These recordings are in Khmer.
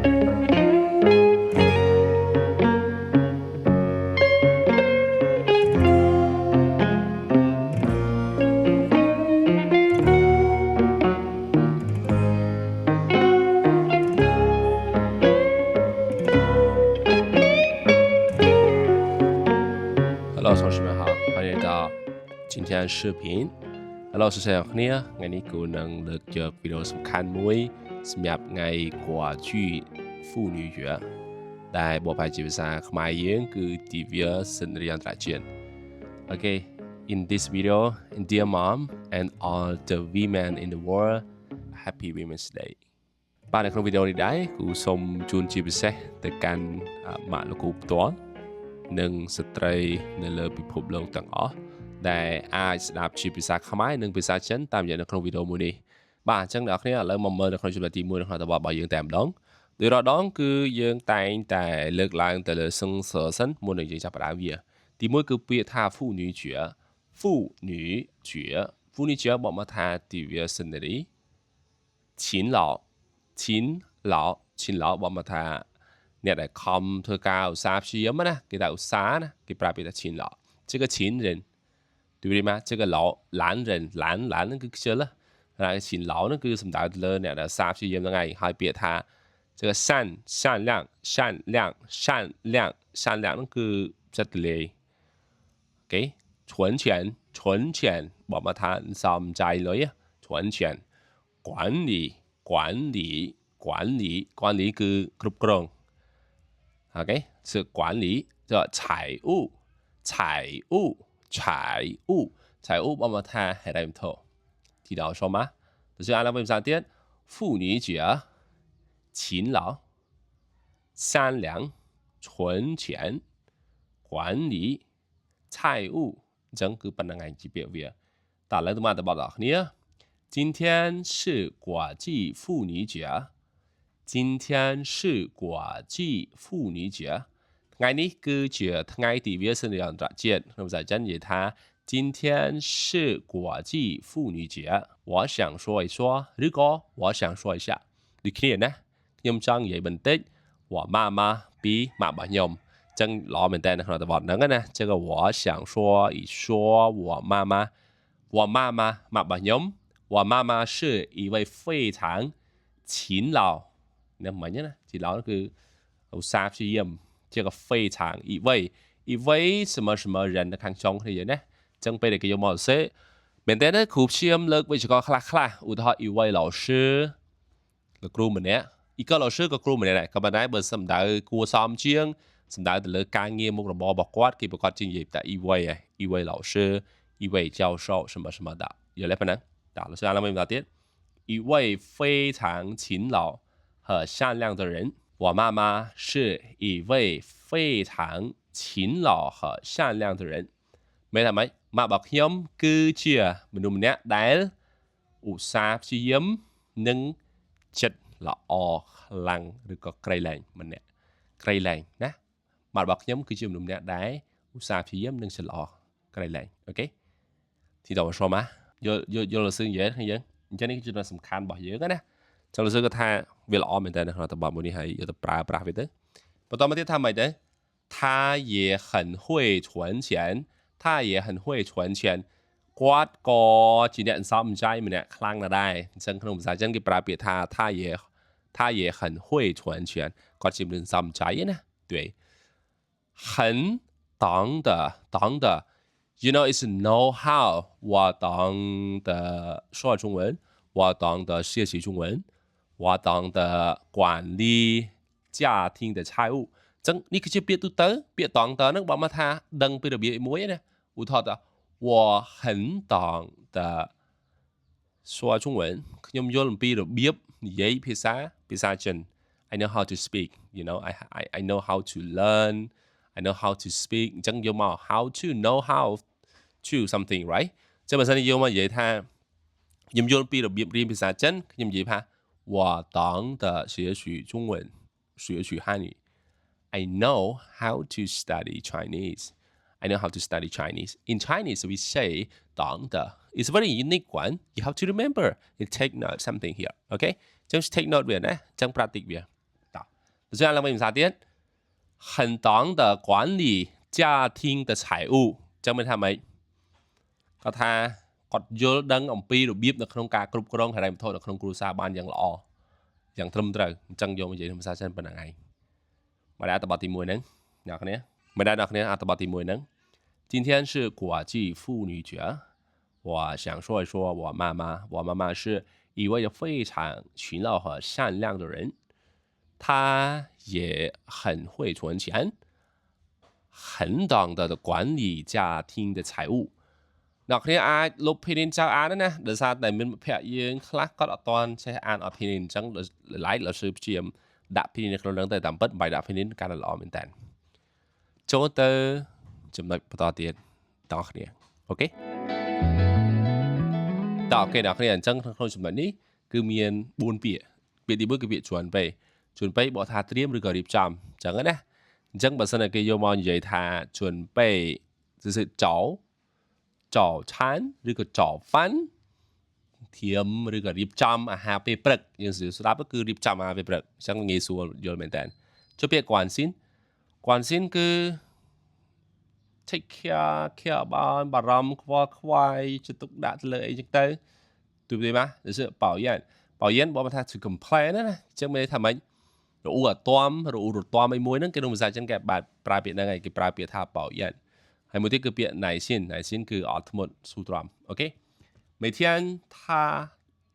Hello 同学们好，欢迎来到今天的视频 Hello សួស្តីអ្នកគ្នាថ្ងៃនេះគូនឹងលើកយកវីដេអូសំខាន់មួយសម្រាប់ថ្ងៃ国际妇女节ដែលបកប្រែជាភាសាខ្មែរយើងគឺទិវាសិទ្ធិអន្តរជាតិ Okay in this video dear mom and all the women in the world happy women's day បាទនៅក្នុងវីដេអូនេះដែរគូសូមជូនជាពិសេសទៅកាន់ម៉ាក់លោកគ្រូផ្ទាល់និងស្ត្រីនៅលើពិភពលោកទាំងអស់ដែលអាចស្ដាប់ជាភាសាខ្មែរនិងភាសាចិនតាមរយៈនៅក្នុងវីដេអូមួយនេះបាទអញ្ចឹងអ្នកនរគ្នាឥឡូវមកមើលនៅក្នុងចំណុចទី1នៅក្នុងតបរបស់យើងតែម្ដងដោយរាល់ដងគឺយើងតែងតែលើកឡើងទៅលើសឹងសសិនមុននឹងយើងចាប់ផ្ដើមវាទី1គឺពាក្យថា妇女节妇女节បកមកថាទិវាសិទ្ធិនារី勤劳បកមកថាអ្នកដែលខំធ្វើការឧស្សាហ៍ព្យាយាមណាគេថាឧស្សាហ៍ណាគេប្រើពាក្យថា勤劳这个勤人对不对吗这个懒人懒ហ្នឹងគឺខ្ជិលហើយ勤劳ហ្នឹងគឺសំដៅទៅលើអ្នកដែលឧស្សាហ៍ព្យាយាមហ្នឹងឯងហើយពាក្យថា这个善良ហ្នឹងគឺចិត្តលេអូខេ存钱បកមកថាសំចៃលុយ存钱管理គឺគ្រប់គ្រងOK 是管理这财务บอกมาថាហេតុអីមិនធោ听到说吗就是按照为啥ទៀត妇女节勤劳善良存钱管理财务អញ្ចឹងគឺប៉ុណ្្នឹងឯងជាពាក្យវាតើឥឡូវទៅមកទៅបត់ដល់គ្នា今天是国际妇女节今天是国际妇女节ថ្ងៃនេះគឺជាថ្ងៃទិវាសិទ្ធិអន្តរជាតិក្នុងភាសាចិននិយាយថា今天是国际妇女节我想说一说ឬក៏我想说一下ដូចគ្នាណាខ្ញុំចង់និយាយបន្តិច我妈妈ពីម៉ាក់របស់ខ្ញុំចឹងល្អមែនតើនៅក្នុងតបហ្នឹងណា这个我想说一说我妈妈ម៉ាក់របស់ខ្ញុំ我妈妈是一位非常勤劳ណាមិញណា勤劳គឺឧស្សាហ៍ព្យាយាម这个非常一位什么什么人នៅខាងចុងគ្នាណាអញ្ចឹងពេលដែលគេយកមកសរសេរមែនតើគ្រូព្យាយាមលើកវេយ្យាករណ៍ខ្លះឧទាហរណ៍一位老师លោកគ្រូម្នាក់一个老师ក៏គ្រូម្នាក់ដែរក៏ប៉ុន្តែបើសំដៅគួរសមជាងសំដៅទៅលើការងារមុខរបររបស់គាត់គេប្រកាសជានិយាយតែ一位老师一位教授什么什么的有了ប៉ុណ្ណឹងតើលោកស្អាតឡើងមកទៀត一位非常勤劳和善良的人我妈妈是一位非常勤劳和善良的人មែនទេម៉េចម៉ាក់របស់ខ្ញុំគឺជាមនុស្សម្នាក់ដែលឧស្សាហ៍ព្យាយាមនិងចិត្តល្អខ្លាំងឬក៏ក្រៃលែងម្នាក់ក្រៃលែងណាម៉ាក់របស់ខ្ញុំគឺជាមនុស្សម្នាក់ដែលឧស្សាហ៍ព្យាយាមនិងចិត្តល្អក្រៃលែងអូខេទីដល់说吗យល់សឹងនិយាយហ្នឹងយើងអញ្ចឹងនេះគឺជាចំណុចសំខាន់របស់យើងណាចង់លើកថាវាល្អមែនតើនៅក្នុងតបមួយនេះហើយយកទៅប្រើប្រាស់វាទៅបន្តមកទៀតថាម៉េចទៅ他也很会存钱គាត់ក៏ជាអ្នកសន្សំចៃម្នាក់ខ្លាំងណាស់ដែរអញ្ចឹងក្នុងភាសាចិនគេប្រើពាក្យថា他也很会存钱គាត់ជាមនុស្សសន្សំចៃណា对很懂得You know, it's know how 我懂得说中文我懂得学习中文我懂得管理家庭的财务ចឹងនេះគឺជាពាក្យទូទៅពាក្យតង់តហ្នឹងបើមកថាដឹងពីរបៀបមួយណាឧទាហរណ៍ថា我很懂得说中文ខ្ញុំយល់អំពីរបៀបនិយាយភាសាចិន I know how to speak you know I know how to learn I know how to speak អញ្ចឹងយកមក how to know how to something right ចឹងបើសិនយកមកនិយាយថាខ្ញុំយល់ពីរបៀបរៀនភាសាចិនខ្ញុំនិយាយថា我懂得学习中文学习汉语I know how to study Chinese I know how to study Chinese in Chinese we say 懂得 it's a very unique one you have to remember and take note something here okay ចឹង take note វាណាចឹង practice វាតោះ这样来为啥点？很懂得管理家庭的财务ចឹងមានថាម៉េចគាត់ថាគាត់យល់ដឹងអំពីរបៀបនៅក្នុងការគ្រប់គ្រងហិរញ្ញវត្ថុនៅក្នុងគ្រួសារបានយ៉ាងល្អយ៉ាងត្រឹមត្រូវអញ្ចឹងយកមកនិយាយក្នុងភាសាចិនប៉ុណ្្នឹងឯងមកដល់អត្ថបទទី1ហ្នឹងអ្នកគ្នាមកដល់អ្នកគ្នាអត្ថបទទី1ហ្នឹង今天是国际妇女节我想说一说我妈妈是一位非常勤劳和善良的人她也很会存钱很懂得管理家庭的财务អ្នកគ្នាអាចលុបភេទចៅអានណាដោយសារតែមានមិត្តភ័ក្ដិយើងខ្លះគាត់អត់ទាន់ចេះអានអត់ភេទអញ្ចឹងlike លោកsưព្យាយាមដាក់ភេទនៅក្នុងហ្នឹងទៅតាមពិតបាយដាក់ភេទនេះកាន់តែល្អមែនតើចូលទៅចំណុចបន្តទៀតតោះគ្នាអូខេតោះអូខេអ្នកគ្នាអញ្ចឹងក្នុងចំណុចនេះគឺមាន4ពាក្យពាក្យទី1គឺពាក្យជួនពេបកថាត្រៀមឬក៏រៀបចំអញ្ចឹងណាអញ្ចឹងបើសិនតែគេយកមកនិយាយថាជួនពេ就是ចោឆានឬក៏ចោហ្វាន់ធៀមឬក៏រៀបចំអាហារពេលព្រឹកយើងស្ដាប់គឺរៀបចំអាហារពេលព្រឹកអញ្ចឹងងាយស្រួលយល់មែនតើចុះពាក្យគួនស៊ីនគឺ take care បានបារម្ភខ្វល់ខ្វាយចិត្តទុកដាក់ទៅលើអីចឹងទៅ对不对吗就是保养បើថា to complain ណាអញ្ចឹងមានន័យថាម៉េចរអ៊ូអត់ጧមអីមួយហ្នឹងគេក្នុងភាសាចិនគេបាទប្រើពាក្យហ្នឹងឯងគេប្រើពាក្យថា保养ហើយមួយទៀតគឺពាក្យ耐心គឺអត់ធ្មត់ស៊ូទ្រាំអូខេ每天他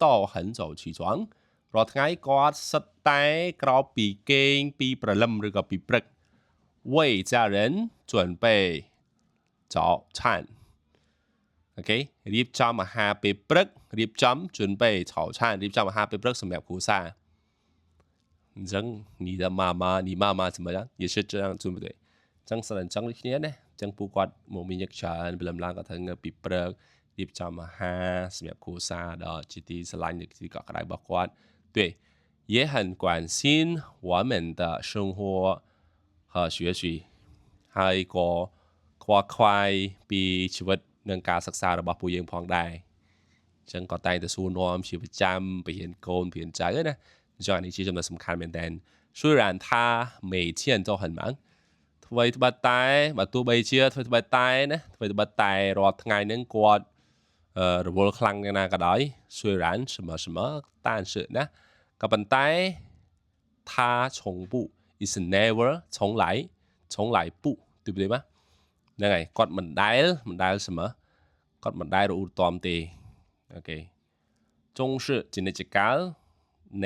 都很早起床រាល់ថ្ងៃគាត់សិតតែក្រោកពីគេងពីព្រលឹមឬក៏ពីព្រឹក为家人准备早餐អូខេរៀបចំអាហារពេលព្រឹករៀបចំ准备早餐រៀបចំអាហារពេលព្រឹកសម្រាប់គ្រួសារអញ្ចឹង你妈妈怎么样也是这样对不对អញ្ចឹងសិនអញ្ចឹងដូចគ្នាណាអញ្ចឹងពូគាត់មកមានយកច្រើនព្រលឹមឡើងគាត់ធ្វើងើបពីព្រឹករៀបចំអាហារសម្រាប់គ្រួសារដល់ជាទីស្រឡាញ់ទីកក់ក្ដៅរបស់គាត់对也很关心我们的生活和学习ហើយក៏ខ្វល់ខ្វាយពីជីវិតនិងការសិក្សារបស់ពួកយើងផងដែរអញ្ចឹងក៏តែងតែសួរនាំជាប្រចាំបរៀនកូនបរៀនចៅណាអញ្ចឹងនេះជាចំណុចសំខាន់មែនតើ虽然他每天都很忙ថ្មីត្បិតតែបើទោះបីជាថ្មីត្បិតតែណាថ្មីត្បិតតែរាល់ថ្ងៃហ្នឹងគាត់រវល់ខ្លាំងយ៉ាងណាក៏ដោយ虽然什么但是ណាក៏ប៉ុន្តែ他从不 is never 从来不对不对吗ហ្នឹងហើយគាត់មិនដែល什么គាត់មិនដែលរអ៊ូទាំទេអូខេ总是ជានិច្ចកាល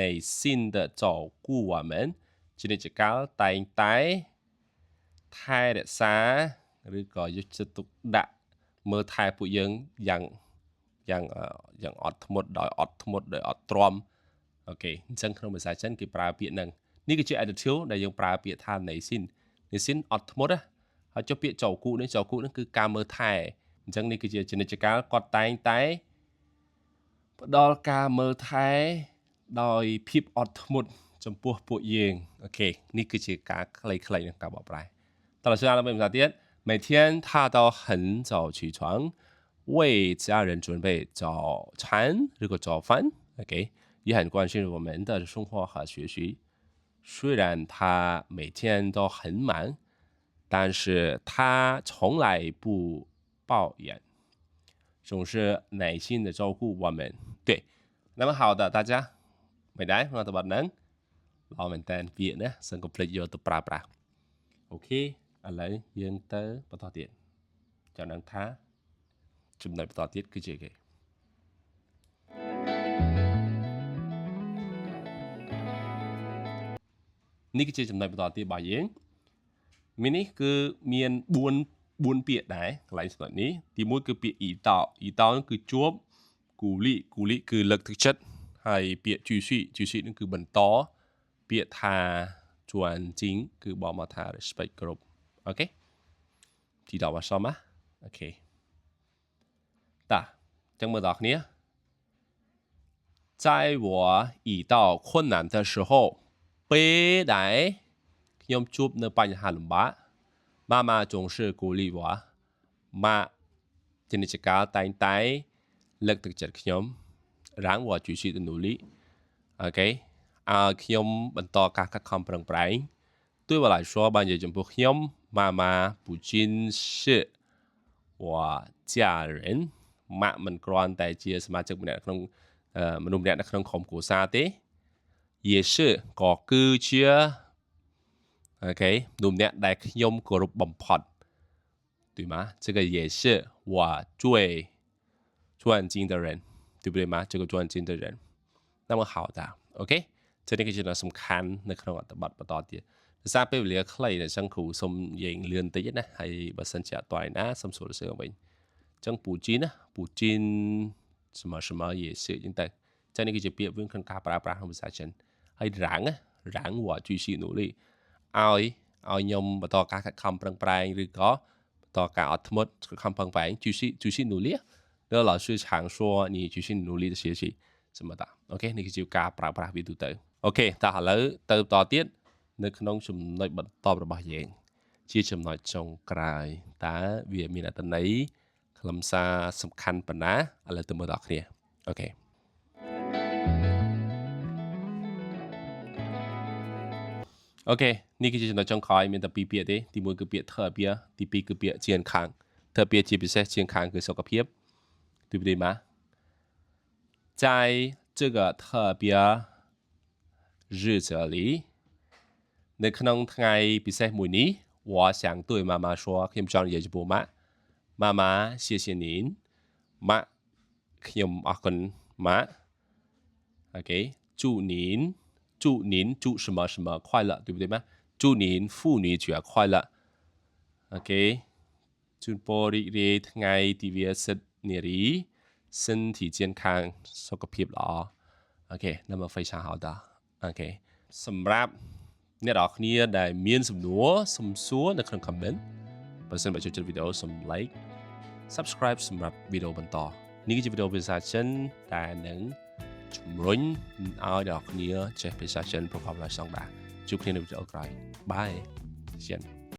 内心的照顾我们ជានិច្ចកាលតែងតែថែរក្សាឬក៏យកចិត្តទុកដាក់មើលថែពួកយើងយ៉ាងអត់ធ្មត់ដោយអត់ទ្រាំអូខេអញ្ចឹងក្នុងភាសាចិនគេប្រើពាក្យហ្នឹងនេះគឺជា adjective ដែលយើងប្រើពាក្យថា内心អត់ធ្មត់ណាហើយចុះពាក្យចៅគូនេះគឺការមើលថែអញ្ចឹងនេះគឺជានិច្ចកាលគាត់តែងតែផ្ដល់ការមើលថែដោយភាពអត់ធ្មត់ចំពោះពួកយើងអូខេនេះគឺជាការខ្លីៗនៃការបកប្រែតោះយើងឡើងវិញភាសាទៀត每天他都很早起床为家人准备早餐ឬក៏早饭 OK 也很关心我们的生活和学习虽然他每天都很忙但是他从来不抱怨总是耐心的照顾我们对那么好的大家មិនដែរក្នុងអត្ថបទហ្នឹងល្អមែនតើពាក្យណាសឹងកុំភ្លេចយកទៅប្រើប្រាស់អូខេឥឡូវយើងទៅបន្តទៀតចាំដឹងថាចំណុចបន្តទៀតគឺជាគេនេះគឺជាចំណុចបន្តទៀតរបស់យើងមាននេះគឺមាន4ពាក្យដែរកន្លែងចំណុចនេះទី1គឺពាក្យអ៊ីតោគឺជួបគូលីគឺលើកទឹកចិត្តហើយពាក្យជីស៊ីនឹងគឺបន្តពាក្យថាជួនជីងគឺបកមកថា respect គ្រប់អូខេទី10អសមកអូខេតាចឹងមើលដល់គ្នា在我遇到困难的时候ពេលដែលខ្ញុំជួបនៅបញ្ហាលំបាកម៉ាម៉ា总是鼓励我ម៉ាជានិច្ចកាលតែងតែលើកទឹកចិត្តខ្ញុំ让我继续的努力 OK ខ្ញុំបន្តការខិតខំប្រឹងប្រែង对我来说បាននិយាយចំពោះខ្ញុំ妈妈不仅是我家人ម៉ាក់មិនគ្រាន់តែជាសមាជិកម្នាក់ក្នុងមនុស្សម្នាក់នៅក្នុងក្រុមគ្រួសារទេ也是ក៏គឺជាអូខេមនុស្សម្នាក់ដែលខ្ញុំគោរពបំផុត对吗？这个也是我最尊敬的人，对不对吗？这个尊敬的人，那么好的 ，OK， 这里គឺជាសំខាន់នៅក្នុងអត្ថបទបន្តទៀតភាសាពេលវេលាខ្លីដែលចឹងគ្រូសូមនិយាយលឿនតិចណាហើយបើសិនជាអត់តណាសូមសួរសើវិញចឹងពូជីនណាពូជីន什么也是ចឹងទៅចឹងនេះគឺជាពាក្យវិញក្នុងការប្រើប្រាស់ក្នុងភាសាចិនហើយរាំង我继续努力ឲ្យខ្ញុំបន្តការខិតខំប្រឹងប្រែងឬក៏បន្តការអត់ធ្មត់ខិតខំប្រឹងប្រែង继续努力然后老师常说你继续努力的学习什么的អូខេនេះគឺជាការប្រើប្រាស់វាទូទៅអូខេតោះឥឡូវទៅបន្តទៀតនៅក្នុងចំណុចបន្តរបស់យើងជាចំណុចចុងក្រោយតើវាមានអត្ថន័យខ្លឹមសារសំខាន់ប៉ុណ្ណាឥឡូវទៅមើលដល់គ្នាអូខេអូខេនេះគឺជាចំណុចចុងក្រោយមានតែ2ពាក្យទេទី1គឺពាក្យ特别ទី2គឺពាក្យ健康特别ជាពិសេស健康គឺសុខភាព对不对吗在这个特别日子里នៅក្នុងថ្ងៃពិសេសមួយនេះ我想对妈妈说ខ្ញុំចង់និយាយចំពោះម៉ាក់妈妈谢谢您ម៉ាក់ខ្ញុំអរគុណម៉ាក់អូខេ祝您祝什么什么快乐对不对吗祝您妇女节快乐អូខេជូនពររីករាយថ្ងៃទិវាសិទ្ធិនារី身体健康សុខភាពល្អអូខេ那么非常好的អូខេសម្រាប់អ្នកនរគ្នាដែលមានសំណួរសូមសួរនៅក្នុង comment បើសិនបើចូលចិត្តវីដេអូសូម like subscribe សម្រាប់វីដេអូបន្តនេះគឺជាវីដេអូភាសាចិនដែលនឹងជំរុញឲ្យអ្នកនរគ្នាចេះភាសាចិនប្រកបដោយស្តង់ដារជួបគ្នានៅវីដេអូក្រោយបាយ